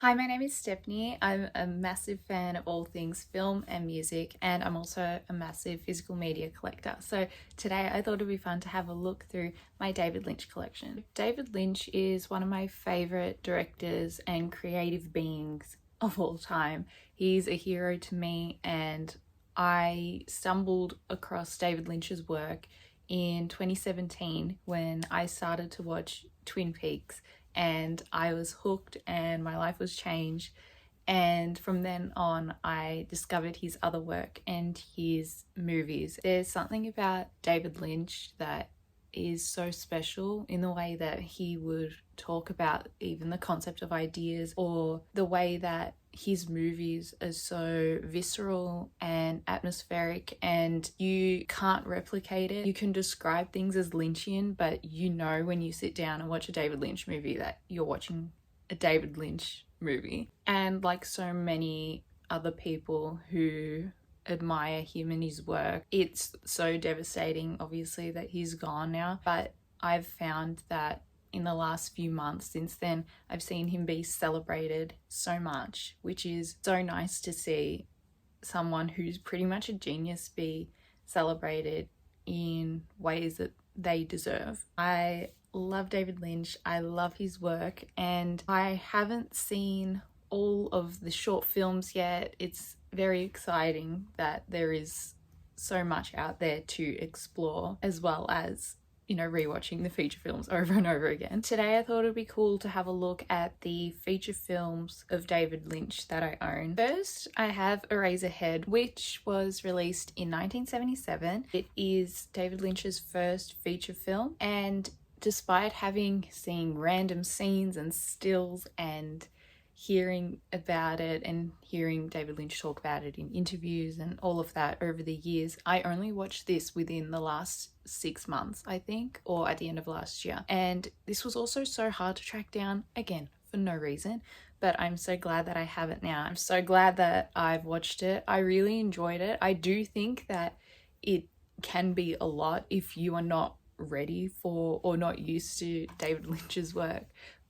Hi, my name is Stephanie. I'm a massive fan of all things film and music, and I'm also a massive physical media collector. So today I thought it'd be fun to have a look through my David Lynch collection. David Lynch is one of my favorite directors and creative beings of all time. He's a hero to me, and I stumbled across David Lynch's work in 2017 when I started to watch Twin Peaks, and I was hooked and my life was changed. And from then on, I discovered his other work and his movies. There's something about David Lynch that is so special in the way that he would talk about even the concept of ideas, or the way that his movies are so visceral and atmospheric and you can't replicate it. You can describe things as Lynchian, but you know when you sit down and watch a David Lynch movie that you're watching a David Lynch movie. And like so many other people who admire him and his work, it's so devastating obviously that he's gone now, but I've found that in the last few months since then, I've seen him be celebrated so much, which is so nice to see someone who's pretty much a genius be celebrated in ways that they deserve. I love David Lynch, I love his work, and I haven't seen all of the short films yet. It's very exciting that there is so much out there to explore, as well as rewatching the feature films over and over again. Today I thought it'd be cool to have a look at the feature films of David Lynch that I own. First, I have Eraserhead, which was released in 1977. It is David Lynch's first feature film, and despite having seen random scenes and stills and hearing about it and hearing David Lynch talk about it in interviews and all of that over the years, I only watched this within the last 6 months, I think, or at the end of last year. And this was also so hard to track down, again, for no reason, but I'm so glad that I have it now. I'm so glad that I've watched it. I really enjoyed it. I do think that it can be a lot if you are not ready for or not used to David Lynch's work,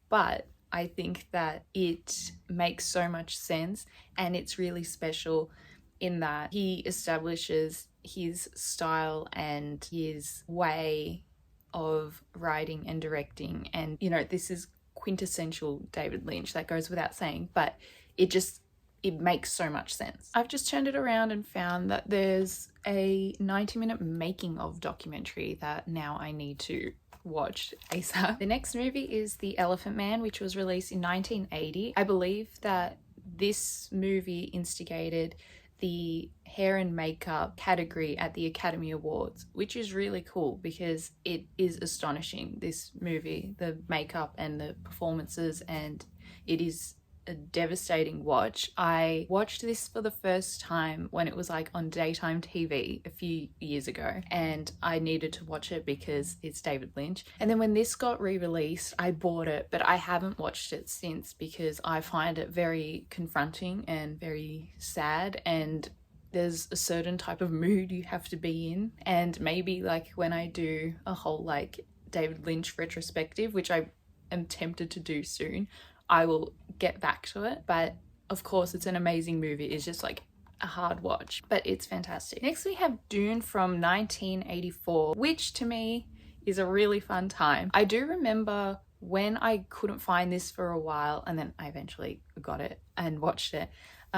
but I think that it makes so much sense, and it's really special in that he establishes his style and his way of writing and directing. And this is quintessential David Lynch, that goes without saying, but it makes so much sense. I've just turned it around and found that there's a 90-minute making of documentary that now I need to watch ASAP. The next movie is The Elephant Man, which was released in 1980. I believe that this movie instigated the hair and makeup category at the Academy Awards, which is really cool because it is astonishing, this movie, the makeup and the performances, and it is a devastating watch. I watched this for the first time when it was like on daytime TV a few years ago, and I needed to watch it because it's David Lynch. And then when this got re-released, I bought it, but I haven't watched it since because I find it very confronting and very sad, and there's a certain type of mood you have to be in. And maybe like when I do a whole like David Lynch retrospective, which I am tempted to do soon, I will get back to it. But of course, it's an amazing movie. It's just like a hard watch, but it's fantastic. Next, we have Dune from 1984, which to me is a really fun time. I do remember when I couldn't find this for a while, and then I eventually got it and watched it,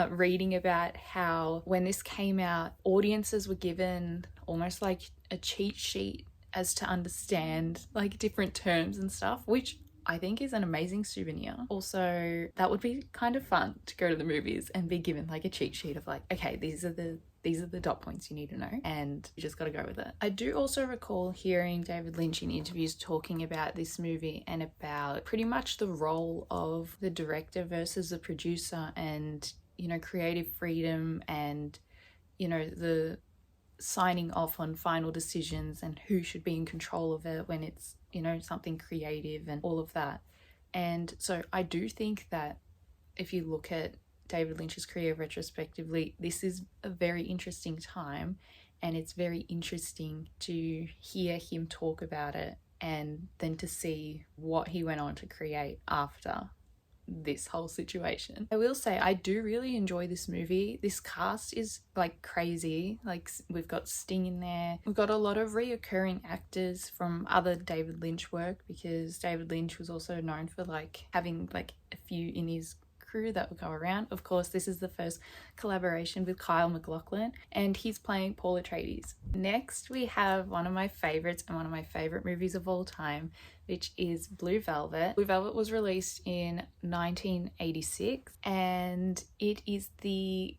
reading about how when this came out, audiences were given almost like a cheat sheet as to understand like different terms and stuff, which I think is an amazing souvenir. Also, that would be kind of fun to go to the movies and be given like a cheat sheet of like, okay, these are the dot points you need to know, and you just got to go with it. I do also recall hearing David Lynch in interviews talking about this movie and about pretty much the role of the director versus the producer, and creative freedom, and the signing off on final decisions and who should be in control of it when it's something creative and all of that. And so I do think that if you look at David Lynch's career retrospectively, this is a very interesting time, and it's very interesting to hear him talk about it and then to see what he went on to create after this whole situation. I will say I do really enjoy this movie. This cast is like crazy. Like we've got Sting in there. We've got a lot of reoccurring actors from other David Lynch work, because David Lynch was also known for like having like a few in his crew that would go around. Of course, this is the first collaboration with Kyle MacLachlan, and he's playing Paul Atreides. Next, we have one of my favorites and one of my favorite movies of all time, which is Blue Velvet. Blue Velvet was released in 1986, and it is the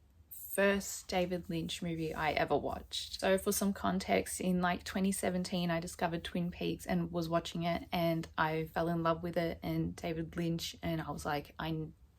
first David Lynch movie I ever watched. So for some context, in like 2017 I discovered Twin Peaks and was watching it, and I fell in love with it and David Lynch, and I was like, I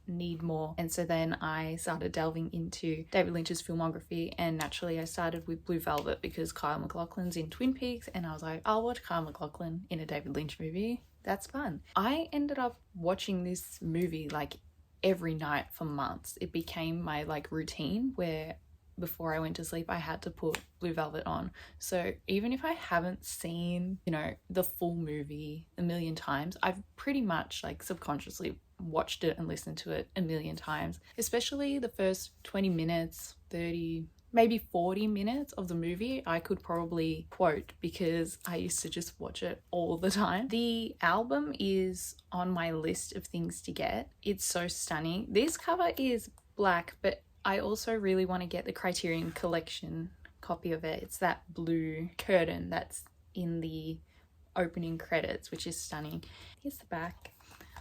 need more. And so then I started delving into David Lynch's filmography, and naturally I started with Blue Velvet because Kyle MacLachlan's in Twin Peaks, and I was like, I'll watch Kyle MacLachlan in a David Lynch movie. That's fun. I ended up watching this movie like every night for months. It became my like routine where before I went to sleep I had to put Blue Velvet on. So even if I haven't seen, you know, the full movie a million times, I've pretty much like subconsciously watched it and listened to it a million times. Especially the first 20 minutes, 30, maybe 40 minutes of the movie I could probably quote, because I used to just watch it all the time. The album is on my list of things to get. It's so stunning. This cover is black, but I also really want to get the Criterion Collection copy of it. It's that blue curtain that's in the opening credits, which is stunning. Here's the back.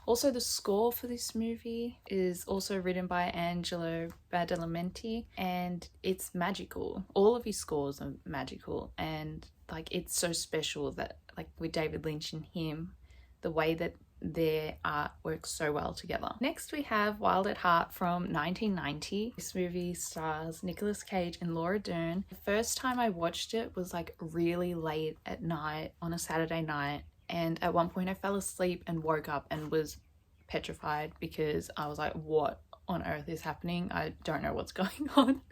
Also, the score for this movie is also written by Angelo Badalamenti, and it's magical. All of his scores are magical, and like it's so special that like with David Lynch and him, the way that their art works so well together. Next we have Wild at Heart from 1990. This movie stars Nicolas Cage and Laura Dern. The first time I watched it was like really late at night on a Saturday night, and at one point I fell asleep and woke up and was petrified because I was like, what on earth is happening? I don't know what's going on.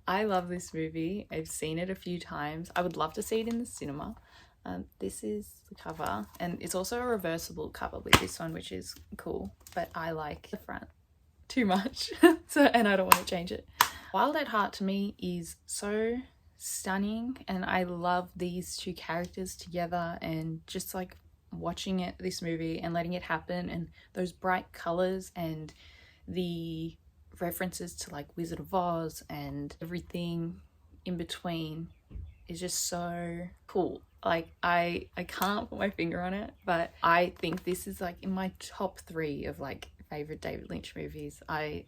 I love this movie. I've seen it a few times. I would love to see it in the cinema. This is the cover, and it's also a reversible cover with this one, which is cool, but I like the front too much. And I don't want to change it. Wild at Heart to me is so stunning, and I love these two characters together, and just like watching this movie and letting it happen, and those bright colors and the references to like Wizard of Oz and everything in between is just so cool. Like I can't put my finger on it, but I think this is like in my top 3 of like favorite David Lynch movies. I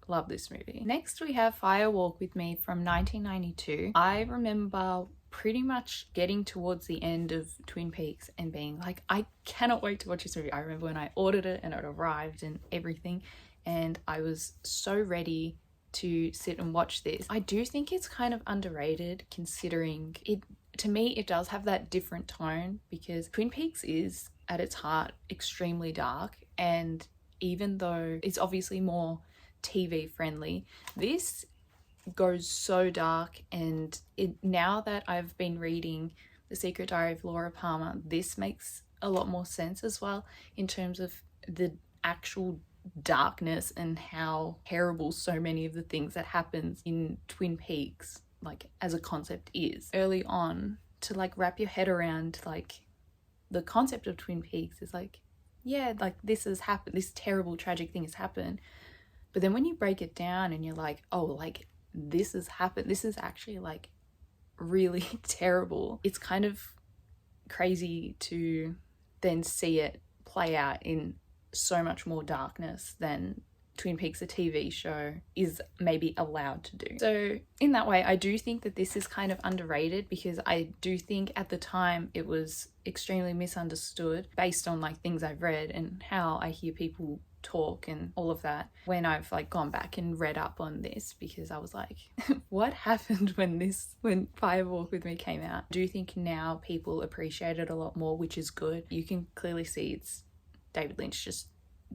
love this movie. Next we have Fire Walk with Me from 1992. I remember pretty much getting towards the end of Twin Peaks and being like, I cannot wait to watch this movie. I remember when I ordered it and it arrived and everything, and I was so ready to sit and watch this. I do think it's kind of underrated, considering it, to me, it does have that different tone, because Twin Peaks is at its heart extremely dark, and even though it's obviously more TV friendly, this goes so dark. And now that I've been reading The Secret Diary of Laura Palmer, this makes a lot more sense as well in terms of the actual darkness and how terrible so many of the things that happens in Twin Peaks like as a concept is. Early on, to like wrap your head around like the concept of Twin Peaks is like, yeah, like this has happened, this terrible tragic thing has happened, but then when you break it down and you're like, oh, like this has happened, this is actually like really terrible, it's kind of crazy to then see it play out in so much more darkness than Twin Peaks, a TV show, is maybe allowed to do. So in that way, I do think that this is kind of underrated, because I do think at the time it was extremely misunderstood based on like things I've read and how I hear people talk and all of that when I've like gone back and read up on this, because I was like, what happened when Fire Walk with Me came out? I do think now people appreciate it a lot more, which is good. You can clearly see it's David Lynch just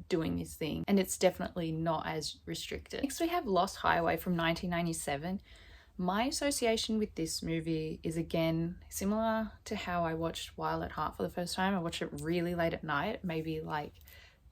doing this thing, and it's definitely not as restricted. Next we have Lost Highway from 1997. My association with this movie is again similar to how I watched Wild at Heart for the first time. I watched it really late at night, maybe like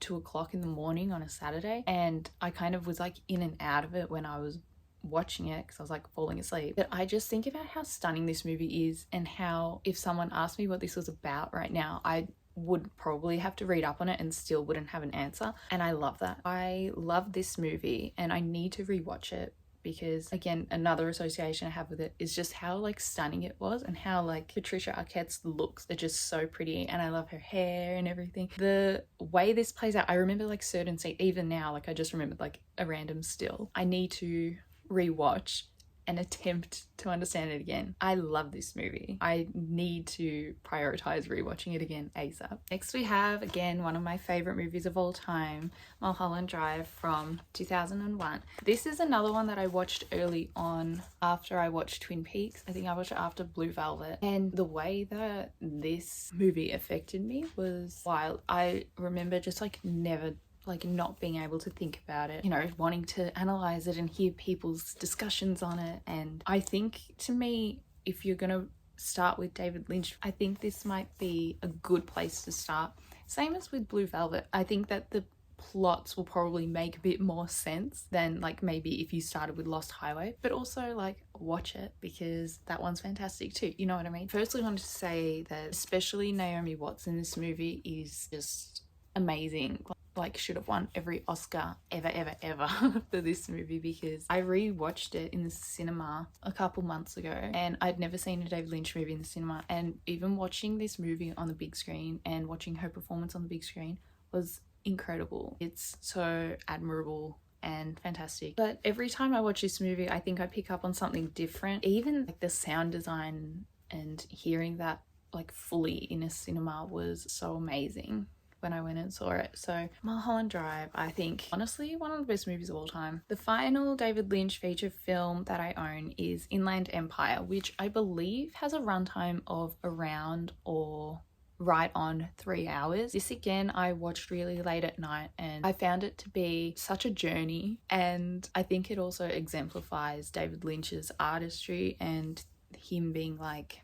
2 o'clock in the morning on a Saturday, and I kind of was like in and out of it when I was watching it because I was like falling asleep. But I just think about how stunning this movie is, and how if someone asked me what this was about right now, I would probably have to read up on it and still wouldn't have an answer. And I love that. I love this movie and I need to rewatch it because, again, another association I have with it is just how like stunning it was, and how like Patricia Arquette's looks are just so pretty, and I love her hair and everything. The way this plays out, I remember like certain scenes, even now, like I just remembered like a random still. I need to rewatch and attempt to understand it again. I love this movie. I need to prioritize rewatching it again ASAP. Next we have, again, one of my favorite movies of all time, Malholland Drive from 2001. This is another one that I watched early on after I watched Twin Peaks. I think I watched it after Blue Velvet, and the way that this movie affected me was wild. I remember just like never like not being able to think about it, you know, wanting to analyze it and hear people's discussions on it. And I think, to me, if you're gonna start with David Lynch, I think this might be a good place to start. Same as with Blue Velvet. I think that the plots will probably make a bit more sense than like maybe if you started with Lost Highway, but also like watch it because that one's fantastic too, you know what I mean? Firstly, I wanted to say that especially Naomi Watts in this movie is just amazing. Like should have won every Oscar ever for this movie, because I rewatched it in the cinema a couple months ago and I'd never seen a David Lynch movie in the cinema, and even watching this movie on the big screen and watching her performance on the big screen was incredible. It's so admirable and fantastic. But every time I watch this movie, I think I pick up on something different. Even like the sound design and hearing that like fully in a cinema was so amazing when I went and saw it. So Malholland Drive, I think, honestly, one of the best movies of all time. The final David Lynch feature film that I own is Inland Empire, which I believe has a runtime of around or right on 3 hours. This again I watched really late at night and I found it to be such a journey, and I think it also exemplifies David Lynch's artistry and him being like,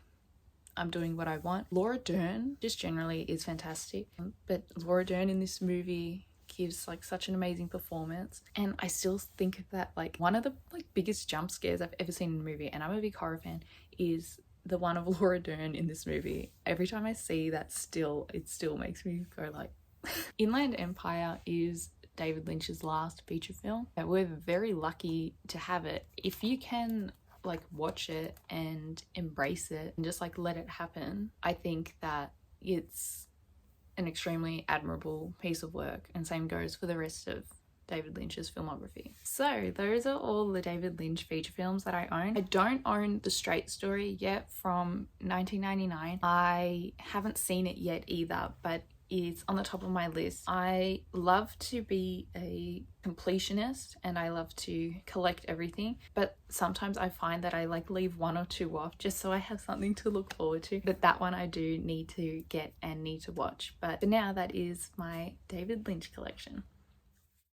I'm doing what I want. Laura Dern just generally is fantastic, but Laura Dern in this movie gives like such an amazing performance, and I still think that like one of the like biggest jump scares I've ever seen in a movie, and I'm a big horror fan, is the one of Laura Dern in this movie. Every time I see that still, it still makes me go like Inland Empire is David Lynch's last feature film. We're very lucky to have it. If you can like watch it and embrace it and just like let it happen, I think that it's an extremely admirable piece of work, and same goes for the rest of David Lynch's filmography. So those are all the David Lynch feature films that I own. I don't own The Straight Story yet from 1999. I haven't seen it yet either, but is on the top of my list. I love to be a completionist and I love to collect everything, but sometimes I find that I like leave one or two off just so I have something to look forward to. But that one I do need to get and need to watch. But for now, that is my David Lynch collection.